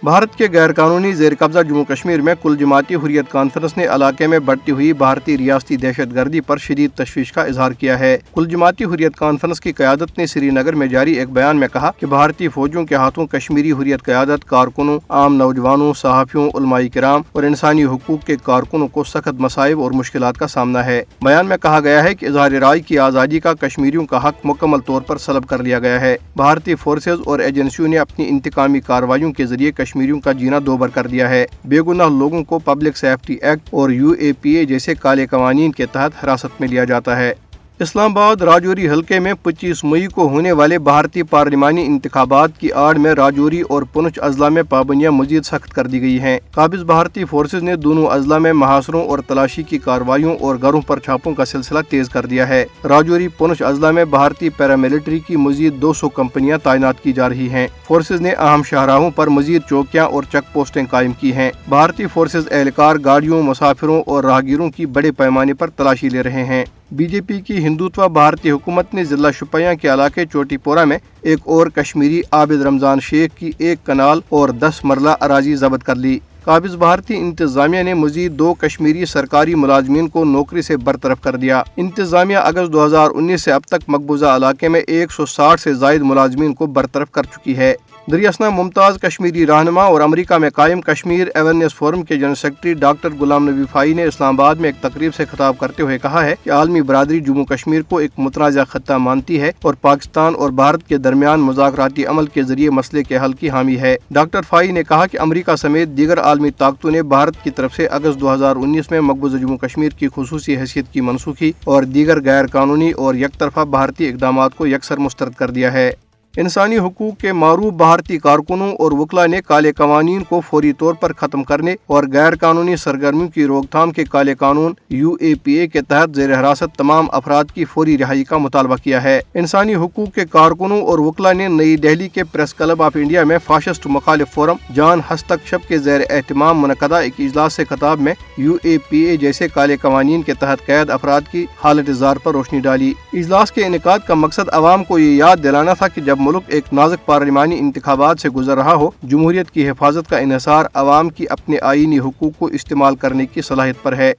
بھارت کے غیر قانونی زیر قبضہ جموں کشمیر میں کل جماعتی حریت کانفرنس نے علاقے میں بڑھتی ہوئی بھارتی ریاستی دہشت گردی پر شدید تشویش کا اظہار کیا ہے۔ کل جماعتی حریت کانفرنس کی قیادت نے سری نگر میں جاری ایک بیان میں کہا کہ بھارتی فوجوں کے ہاتھوں کشمیری حریت قیادت کارکنوں، عام نوجوانوں، صحافیوں، علماء کرام اور انسانی حقوق کے کارکنوں کو سخت مصائب اور مشکلات کا سامنا ہے۔ بیان میں کہا گیا ہے کہ اظہار رائے کی آزادی کا کشمیریوں کا حق مکمل طور پر سلب کر لیا گیا ہے۔ بھارتی فورسز اور ایجنسیوں نے اپنی انتقامی کارروائیوں کے ذریعے کشمیریوں کا جینا دوبر کر دیا ہے۔ بے گناہ لوگوں کو پبلک سیفٹی ایکٹ اور UAPA جیسے کالے قوانین کے تحت حراست میں لیا جاتا ہے۔ اسلام آباد راجوری حلقے میں 25 مئی کو ہونے والے بھارتی پارلیمانی انتخابات کی آڑ میں راجوری اور پونچھ اضلاع میں پابندیاں مزید سخت کر دی گئی ہیں۔ قابض بھارتی فورسز نے دونوں اضلاع میں محاصروں اور تلاشی کی کارروائیوں اور گھروں پر چھاپوں کا سلسلہ تیز کر دیا ہے۔ راجوری پونچھ اضلاع میں بھارتی پیراملٹری کی مزید 200 کمپنیاں تعینات کی جا رہی ہیں۔ فورسز نے اہم شاہراہوں پر مزید چوکیاں اور چیک پوسٹیں قائم کی ہیں۔ بھارتی فورسز اہلکار گاڑیوں، مسافروں اور راہگیروں کی بڑے پیمانے پر تلاشی لے رہے ہیں۔ BJP کی ہندوتوا بھارتی حکومت نے ضلع شوپیاں کے علاقے چوٹی پورہ میں ایک اور کشمیری عابد رمضان شیخ کی 1 کنال اور 10 مرلہ اراضی ضبط کر لی۔ قابض بھارتی انتظامیہ نے مزید 2 کشمیری سرکاری ملازمین کو نوکری سے برطرف کر دیا۔ انتظامیہ اگست 2019 سے اب تک مقبوضہ علاقے میں 160 سے زائد ملازمین کو برطرف کر چکی ہے۔ دریاسنا ممتاز کشمیری رہنما اور امریکہ میں قائم کشمیر اویئرنیس فورم کے جنرل سیکرٹری ڈاکٹر غلام نبی فائی نے اسلام آباد میں ایک تقریب سے خطاب کرتے ہوئے کہا ہے کہ عالمی برادری جموں کشمیر کو ایک متنازع خطہ مانتی ہے اور پاکستان اور بھارت کے درمیان مذاکراتی عمل کے ذریعے مسئلے کے حل کی حامی ہے۔ ڈاکٹر فائی نے کہا کہ امریکہ سمیت دیگر عالمی طاقتوں نے بھارت کی طرف سے اگست 2019 میں مقبوضہ جموں کشمیر کی خصوصی حیثیت کی منسوخی اور دیگر غیر قانونی اور یک طرفہ بھارتی اقدامات کو یکسر مسترد کر دیا ہے۔ انسانی حقوق کے معروف بھارتی کارکنوں اور وکلاء نے کالے قوانین کو فوری طور پر ختم کرنے اور غیر قانونی سرگرمیوں کی روک تھام کے کالے قانون UAPA کے تحت زیر حراست تمام افراد کی فوری رہائی کا مطالبہ کیا ہے۔ انسانی حقوق کے کارکنوں اور وکلاء نے نئی دہلی کے پریس کلب آف انڈیا میں فاشسٹ مخالف فورم جان ہستکشپ کے زیر اہتمام منعقدہ ایک اجلاس سے خطاب میں UAPA جیسے کالے قوانین کے تحت قید افراد کی حالت زار پر روشنی ڈالی۔ اجلاس کے انعقاد کا مقصد عوام کو یہ یاد دلانا تھا کہ جب ملک ایک نازک پارلیمانی انتخابات سے گزر رہا ہو، جمہوریت کی حفاظت کا انحصار عوام کی اپنے آئینی حقوق کو استعمال کرنے کی صلاحیت پر ہے۔